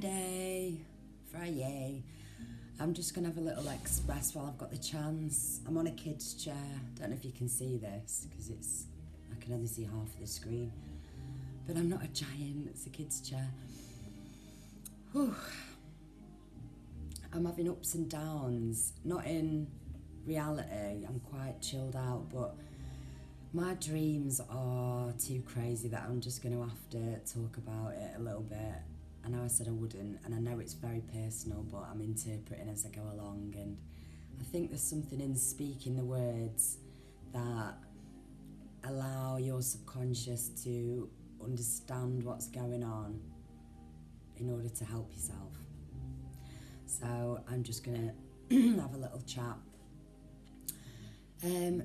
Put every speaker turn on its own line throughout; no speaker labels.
Friday. I'm just going to have a little express while I've got the chance. I'm on a kid's chair. Don't know if you can see this because I can only see half of the screen. But I'm not a giant, it's a kid's chair. Whew. I'm having ups and downs, not in reality. I'm quite chilled out, but my dreams are too crazy that I'm just going to have to talk about it a little bit. I know I said I wouldn't, and I know it's very personal, but I'm interpreting as I go along, and I think there's something in speaking the words that allow your subconscious to understand what's going on in order to help yourself. So I'm just going to have a little chat.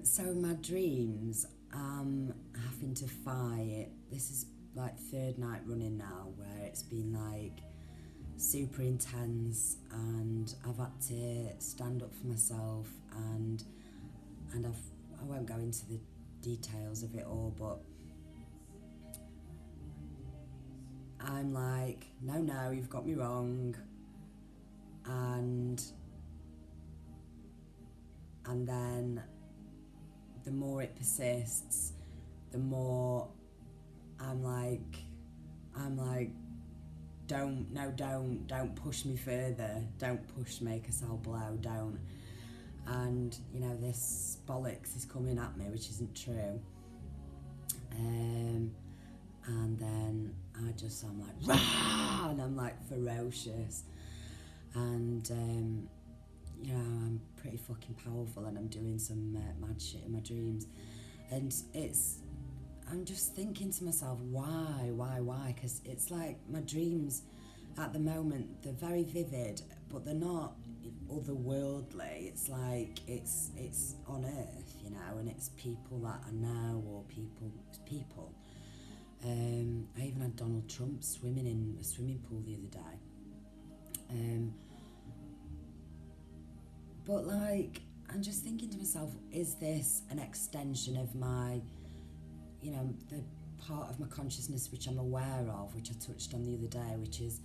So my dreams, having to fight, this is like third night running now where it's been like super intense, and I've had to stand up for myself, and I won't go into the details of it all, but I'm like, no, you've got me wrong, and then the more it persists, the more I'm like, don't push me further, don't push me because I'll blow, don't. And, you know, this bollocks is coming at me, which isn't true. And then I'm like, rah! And I'm like ferocious. And, you know, I'm pretty fucking powerful, and I'm doing some mad shit in my dreams. And I'm just thinking to myself, why? Because it's like my dreams at the moment, they're very vivid, but they're not otherworldly. It's like, it's on Earth, you know, and it's people that I know, or it's people. I even had Donald Trump swimming in a swimming pool the other day. But like, I'm just thinking to myself, is this an extension of my, you know, the part of my consciousness which I'm aware of, which I touched on the other day, which is,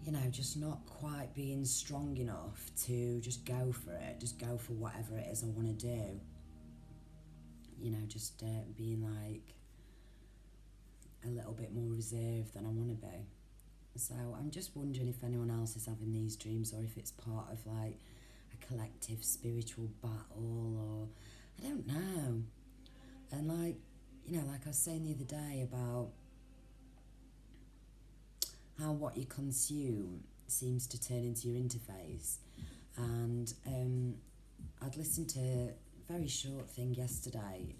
you know, just not quite being strong enough to just go for it, just go for whatever it is I want to do. You know, just being like a little bit more reserved than I want to be. So I'm just wondering if anyone else is having these dreams, or if it's part of like a collective spiritual battle, or I don't know. And like, you know, like I was saying the other day about how what you consume seems to turn into your interface. And I'd listened to a very short thing yesterday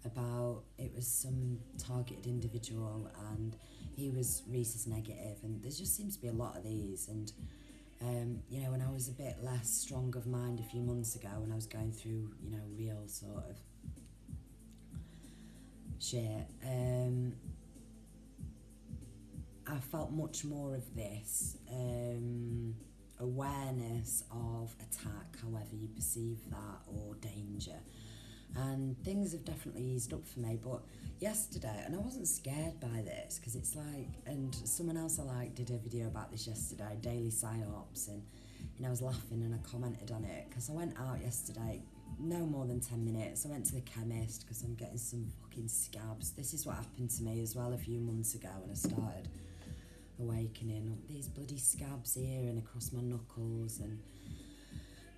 about, it was some targeted individual, and he was rhesus negative, and there just seems to be a lot of these. And you know, when I was a bit less strong of mind a few months ago, when I was going through, you know, real sort of shit, I felt much more of this awareness of attack, however you perceive that, or danger. And things have definitely eased up for me. But yesterday, and I wasn't scared by this, because it's like, and someone else I like did a video about this yesterday, daily psyops, and you know, I was laughing and I commented on it, because I went out yesterday, no more than 10 minutes. I went to the chemist because I'm getting some fucking scabs. This is what happened to me as well a few months ago when I started awakening. These bloody scabs here and across my knuckles. And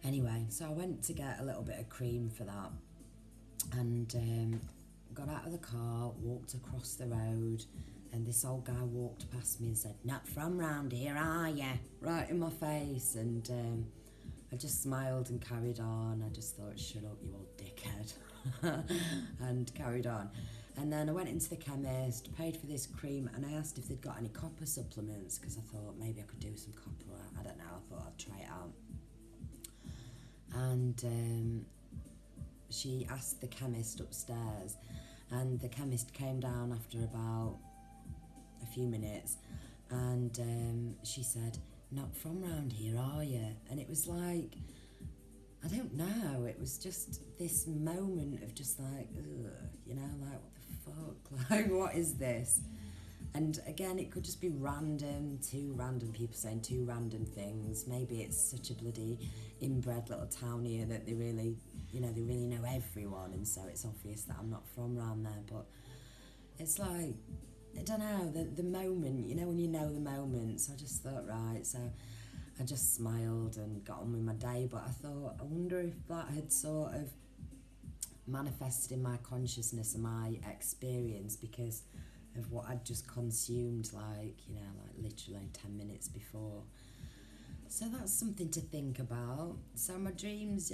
anyway, so I went to get a little bit of cream for that, and got out of the car, walked across the road, and this old guy walked past me and said, "Not from round here, are ya?" Right in my face. And I just smiled and carried on. I just thought, shut up, you old dickhead, and carried on. And then I went into the chemist, paid for this cream, and I asked if they'd got any copper supplements, because I thought maybe I could do some copper. I don't know, I thought I'd try it out. And she asked the chemist upstairs, and the chemist came down after about a few minutes, and she said, "Not from round here, are you?" And it was like, I don't know, it was just this moment of just like, ugh, you know, like, what the fuck, like, what is this? And again, it could just be random, two random people saying two random things. Maybe it's such a bloody inbred little town here that they really, they really know everyone, and so it's obvious that I'm not from around there. But it's like, I don't know, the moment, when you know the moment. So I just thought, right, so I just smiled and got on with my day. But I thought, I wonder if that had sort of manifested in my consciousness and my experience because of what I'd just consumed, like literally 10 minutes before. So that's something to think about. So my dreams,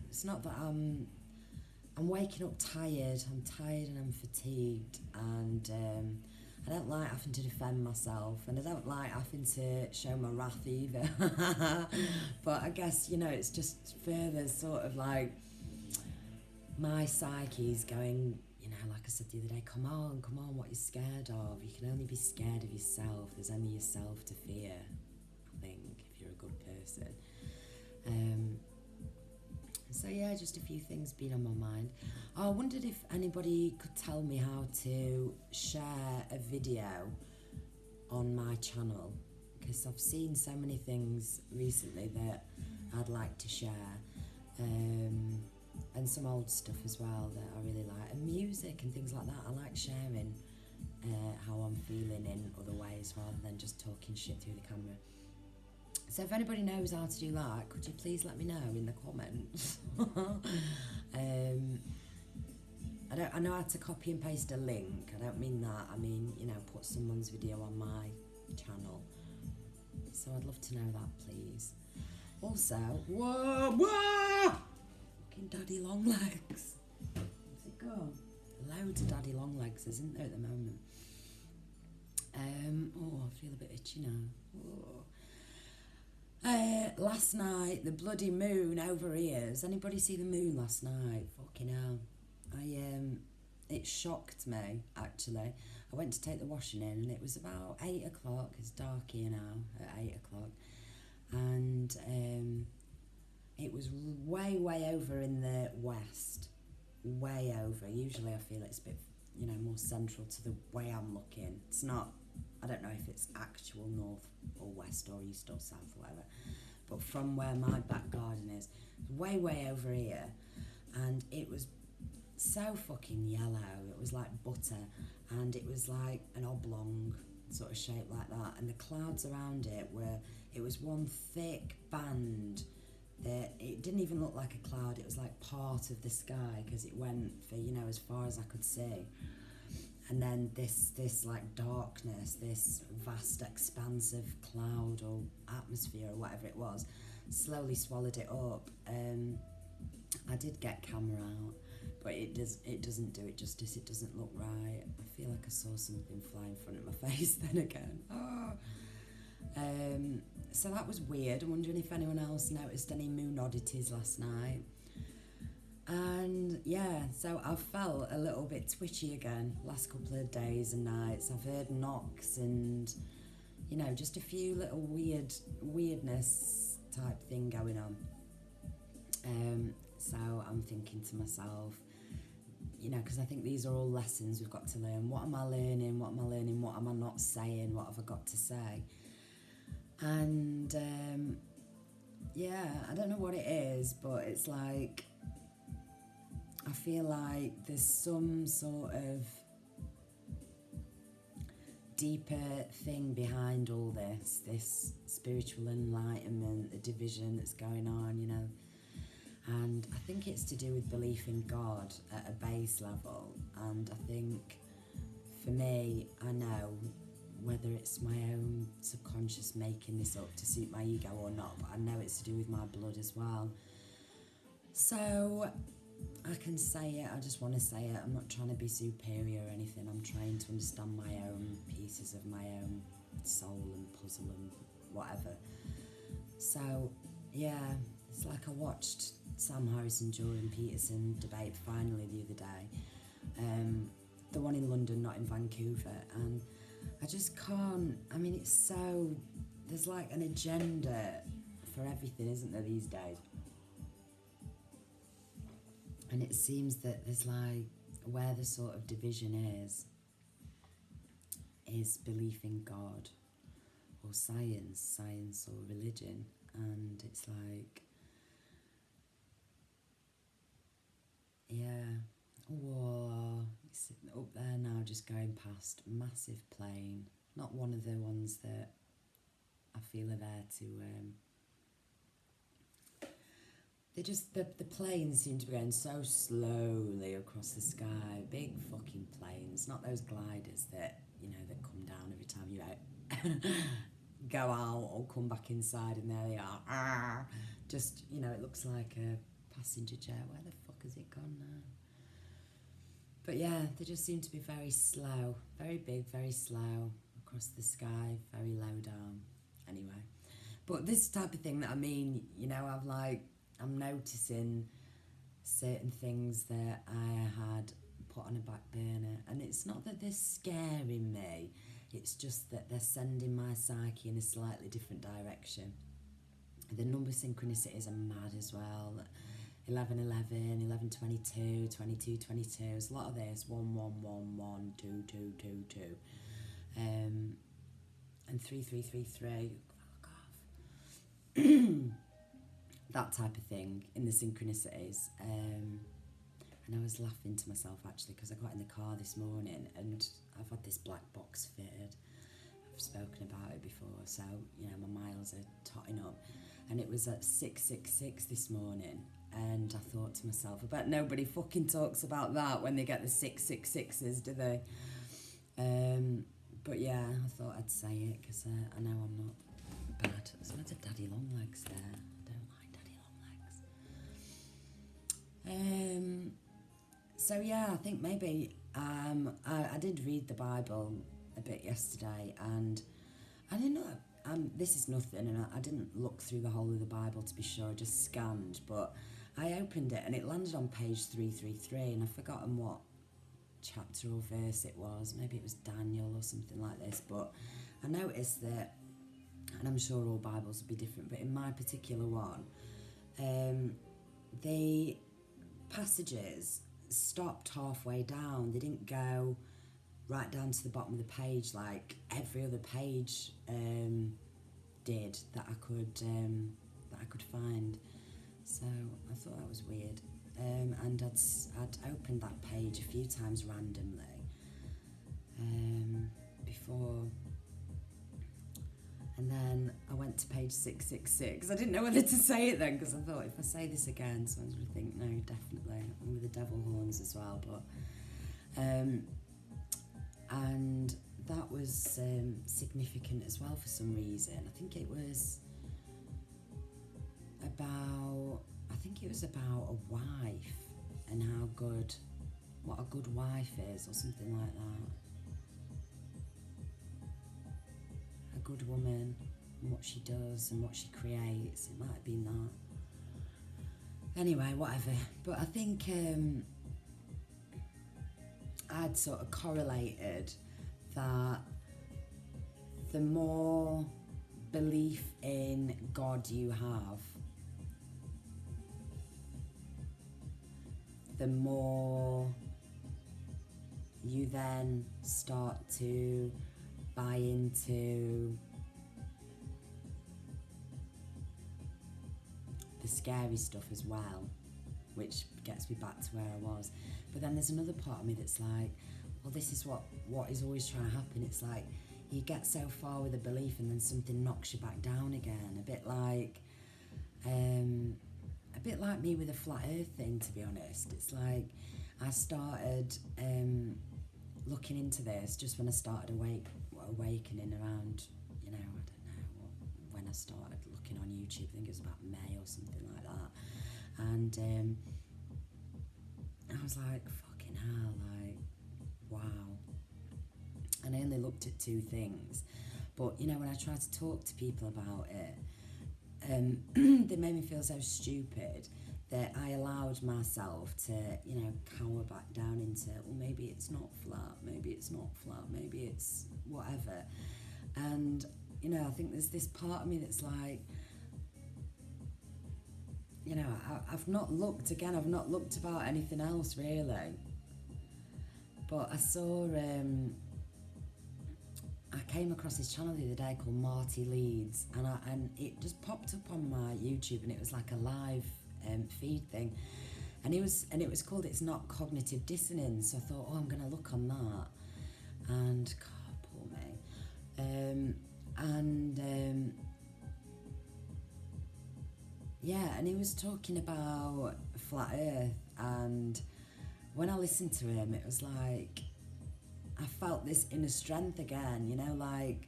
it's not that I'm waking up tired. I'm tired and I'm fatigued, and I don't like having to defend myself, and I don't like having to show my wrath either. But I guess, it's just further sort of like my psyche's going, like I said the other day, come on, what you're scared of. You can only be scared of yourself. There's only yourself to fear, I think, if you're a good person. So yeah, just a few things been on my mind. I wondered if anybody could tell me how to share a video on my channel, because I've seen so many things recently that I'd like to share. And some old stuff as well that I really like, and music and things like that. I like sharing how I'm feeling in other ways rather than just talking shit through the camera. So if anybody knows how to do that, could you please let me know in the comments? I know how to copy and paste a link. I don't mean that. I mean, put someone's video on my channel. So I'd love to know that, please. Also, whoa! Daddy long legs. Where's it go? Loads of daddy long legs, isn't there, at the moment? I feel a bit itchy now. Last night, the bloody moon over here. Does anybody see the moon last night? Fucking hell. It shocked me, actually. I went to take the washing in and it was about 8 o'clock. It's dark here now at 8 o'clock. And it was way over in the west. Way over. Usually I feel it's a bit, more central to the way I'm looking. It's not, I don't know if it's actual north or west or east or south or whatever. But from where my back garden is, way over here. And it was so fucking yellow. It was like butter. And it was like an oblong sort of shape like that. And the clouds around it was one thick band. It didn't even look like a cloud. It was like part of the sky because it went for as far as I could see, and then this like darkness, this vast expanse of cloud or atmosphere or whatever it was, slowly swallowed it up. I did get camera out, but it doesn't do it justice. It doesn't look right. I feel like I saw something fly in front of my face then again. So that was weird. I'm wondering if anyone else noticed any moon oddities last night. And yeah, so I've felt a little bit twitchy again last couple of days and nights. I've heard knocks and just a few little weirdness type thing going on. So I'm thinking to myself, because I think these are all lessons we've got to learn. What am I learning? What am I not saying? What have I got to say? And I don't know what it is, but it's like I feel like there's some sort of deeper thing behind all this spiritual enlightenment, the division that's going on, and I think it's to do with belief in God at a base level. And I think for me, I know whether it's my own subconscious making this up to suit my ego or not, but I know it's to do with my blood as well. So I can say it, I just want to say it. I'm not trying to be superior or anything. I'm trying to understand my own pieces of my own soul and puzzle and whatever. So yeah, it's like I watched Sam Harris and Jordan Peterson debate finally the other day. The one in London, not in Vancouver, and I just can't, it's so, there's like an agenda for everything, isn't there, these days? And it seems that there's like, where the sort of division is, is belief in God or science or religion. And it's like, yeah, whoa, it's up there now, just going past massive plane. Not one of the ones that I feel are there to, the planes seem to be going so slowly across the sky, big fucking planes, not those gliders that, that come down every time you go out or come back inside, and there they are. Just, it looks like a passenger jet. Where the fuck has it gone now? But yeah, they just seem to be very slow, very big, very slow across the sky, very low down. Anyway, but this type of thing that I mean, I'm noticing certain things that I had put on a back burner, and it's not that they're scaring me, it's just that they're sending my psyche in a slightly different direction. The number synchronicities are mad as well. 11, 11, 11, 22, 22, 22. There's a lot of this. 1, 1, 1, 1, 2, 2, 2, 2. And 3, 3, 3, 3. Fuck off. That type of thing in the synchronicities. And I was laughing to myself actually because I got in the car this morning and I've had this black box fitted. I've spoken about it before, so my miles are totting up. And it was at 666 this morning, and I thought to myself, I bet nobody fucking talks about that when they get the 666s, do they? But yeah, I thought I'd say it because I know I'm not bad. There's loads of daddy long legs there. I don't like daddy long legs. So yeah, I think maybe I did read the Bible a bit yesterday, and I didn't know. This is nothing, and I didn't look through the whole of the Bible to be sure. I just scanned, but I opened it and it landed on page 333, and I've forgotten what chapter or verse it was. Maybe it was Daniel or something like this. But I noticed that, and I'm sure all Bibles would be different, but in my particular one, the passages stopped halfway down. They didn't go right down to the bottom of the page like every other page did that I could find. So I thought that was weird. And I'd opened that page a few times randomly before, and then I went to page 666. I didn't know whether to say it then, because I thought if I say this again, someone's going to think, no, definitely, I'm with the devil horns as well. But and that was significant as well for some reason. I think it was about a wife and what a good wife is, or something like that. A good woman, and what she does and what she creates. It might have been that. Anyway, whatever. But I think I'd sort of correlated that the more belief in God you have, the more you then start to buy into the scary stuff as well, which gets me back to where I was. But then there's another part of me that's like, well, this is what is always trying to happen. It's like you get so far with a belief and then something knocks you back down again. A bit like me with the flat earth thing, to be honest. It's like I started looking into this just when I started awakening around, I don't know, when I started looking on YouTube. I think it was about May or something like that. And I was like, fucking hell, like, wow. And I only looked at two things. But, when I tried to talk to people about it, they made me feel so stupid that I allowed myself to, cower back down into, well, maybe it's not flat, maybe it's not flat, maybe it's whatever. And, I think there's this part of me that's like, I've not looked about anything else really. But I saw I came across this channel the other day called Marty Leeds, and it just popped up on my YouTube, and it was like a live feed thing, and it was called "It's Not Cognitive Dissonance." So I thought, oh, I'm going to look on that, and God, poor me, yeah, and he was talking about flat Earth, and when I listened to him, it was like I felt this inner strength again, you know, like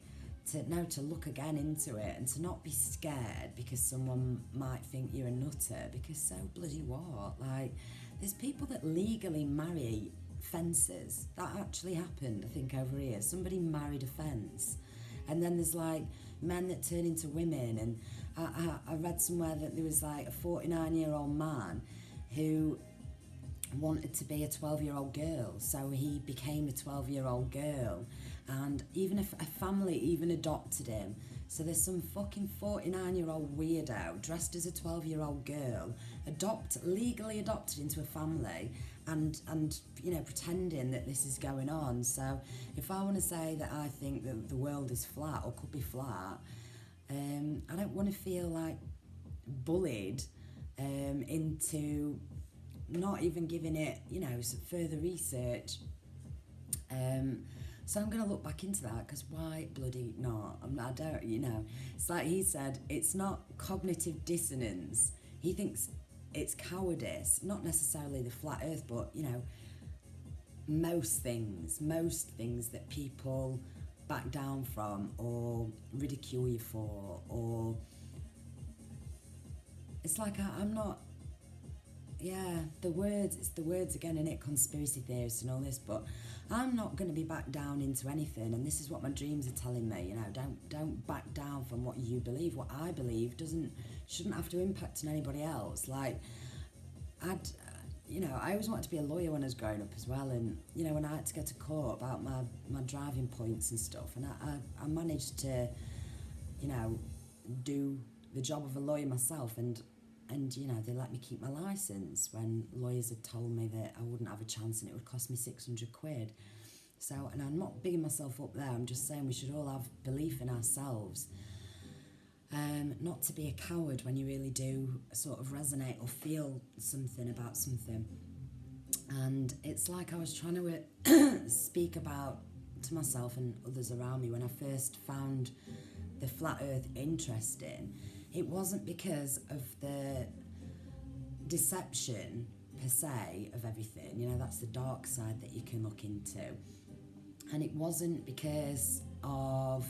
to look again into it and to not be scared because someone might think you're a nutter, because so bloody what? Like, there's people that legally marry fences. That actually happened, I think, over here. Somebody married a fence. And then there's like men that turn into women, and I read somewhere that there was like a 49-year-old man who wanted to be a 12-year-old girl, so he became a 12-year-old girl, and even if a family even adopted him. So there's some fucking 49-year-old weirdo dressed as a 12-year-old girl, legally adopted into a family, and you know, pretending that this is going on. So if I want to say that I think that the world is flat or could be flat, I don't want to feel like bullied into not even giving it, you know, some further research. So I'm going to look back into that, because why bloody not? I don't, you know, it's like he said, it's not cognitive dissonance. He thinks it's cowardice, not necessarily the flat earth, but, you know, most things that people back down from or ridicule you for, or it's like I'm not, yeah, it's the words again, innit, conspiracy theorists and all this, but I'm not going to be back down into anything, and this is what my dreams are telling me, you know, don't back down from what you believe. What I believe shouldn't have to impact on anybody else. Like, you know, I always wanted to be a lawyer when I was growing up as well, and, you know, when I had to go to court about my driving points and stuff, and I managed to, you know, do the job of a lawyer myself, and you know, they let me keep my licence when lawyers had told me that I wouldn't have a chance and it would cost me 600 quid. So, and I'm not bigging myself up there, I'm just saying we should all have belief in ourselves. Not to be a coward when you really do sort of resonate or feel something about something. And it's like I was trying to speak about to myself and others around me when I first found the flat earth interesting. It wasn't because of the deception per se of everything, you know, that's the dark side that you can look into. And it wasn't because of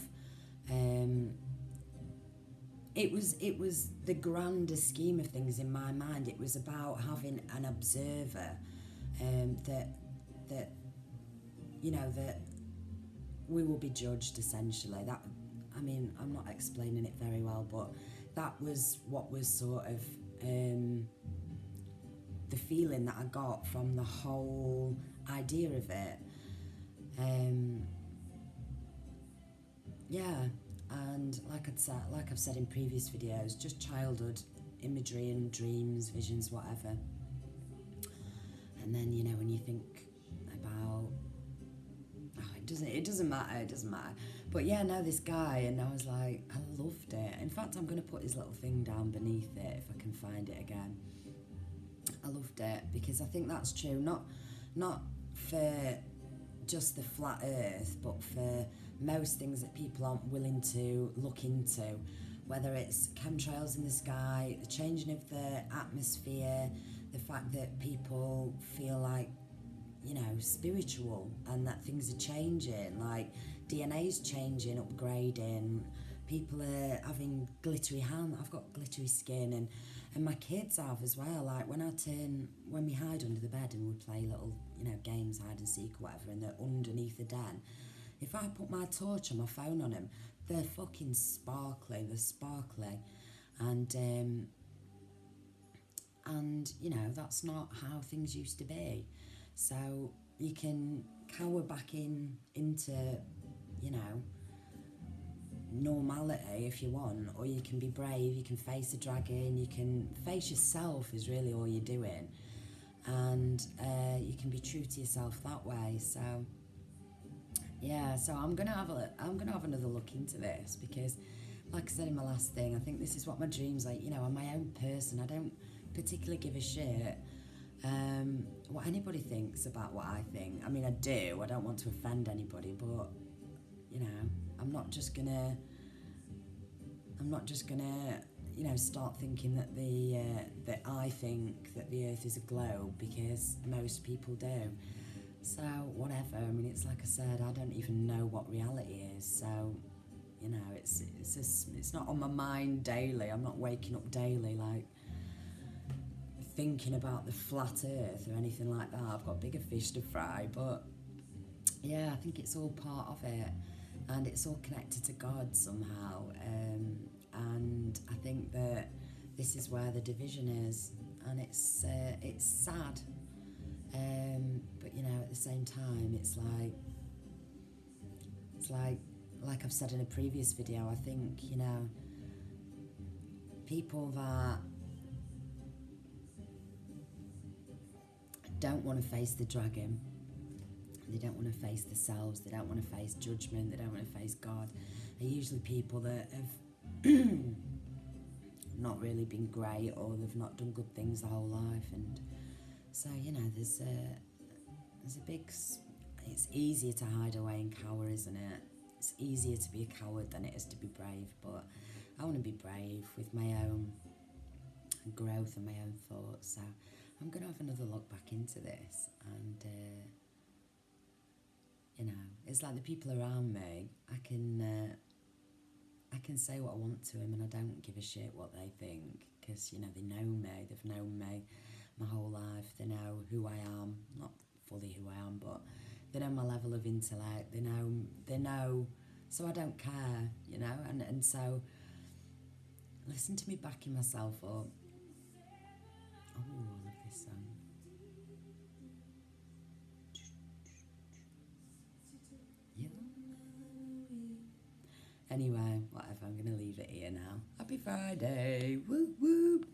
it was the grander scheme of things in my mind. It was about having an observer that you know, that we will be judged essentially. That, I mean, I'm not explaining it very well, but that was what was sort of the feeling that I got from the whole idea of it. Yeah, and like I've said in previous videos, just childhood imagery and dreams, visions, whatever. And then, you know, when you think about, it doesn't matter. But yeah, no, this guy, and I was like, I loved it. In fact, I'm going to put his little thing down beneath it if I can find it again. I loved it because I think that's true, not for just the flat earth, but for most things that people aren't willing to look into, whether it's chemtrails in the sky, the changing of the atmosphere, the fact that people feel like, you know, spiritual, and that things are changing, like DNA's changing, upgrading, people are having glittery hands. I've got glittery skin, and my kids have as well. Like when we hide under the bed and we play little, you know, games, hide and seek or whatever, and they're underneath the den, if I put my torch on my phone on them, they're fucking sparkly, and you know, that's not how things used to be. So you can cower back into, you know, normality if you want, or you can be brave, you can face a dragon, you can face yourself is really all you're doing, and you can be true to yourself that way. So yeah, so I'm gonna have another look into this because, like I said in my last thing, I think this is what my dreams like. You know, I'm my own person. I don't particularly give a shit what anybody thinks about what I think. I mean, I do. I don't want to offend anybody, but you know, I'm not just gonna. I'm not just gonna, you know, start thinking that that I think that the Earth is a globe because most people do. So whatever. I mean, it's like I said, I don't even know what reality is. So, you know, it's not on my mind daily. I'm not waking up daily like thinking about the flat Earth or anything like that. I've got bigger fish to fry. But yeah, I think it's all part of it, and it's all connected to God somehow. And I think that this is where the division is, and it's sad. But you know, at the same time, it's like I've said in a previous video. I think, you know, people that don't want to face the dragon, they don't want to face themselves, they don't want to face judgment, they don't want to face God, are usually people that have not really been great, or they've not done good things the whole life. And so, you know, there's a big... It's easier to hide away and cower, isn't it? It's easier to be a coward than it is to be brave. But I want to be brave with my own growth and my own thoughts. So I'm going to have another look back into this. And, you know, it's like the people around me, I can say what I want to them, and I don't give a shit what they think, because, you know, they know me, they've known me my whole life, they know who I am, not fully who I am, but they know my level of intellect, they know, so I don't care, you know, and so listen to me backing myself up. Oh, I love this song. Yeah. Anyway, whatever, I'm going to leave it here now. Happy Friday! Woo woo!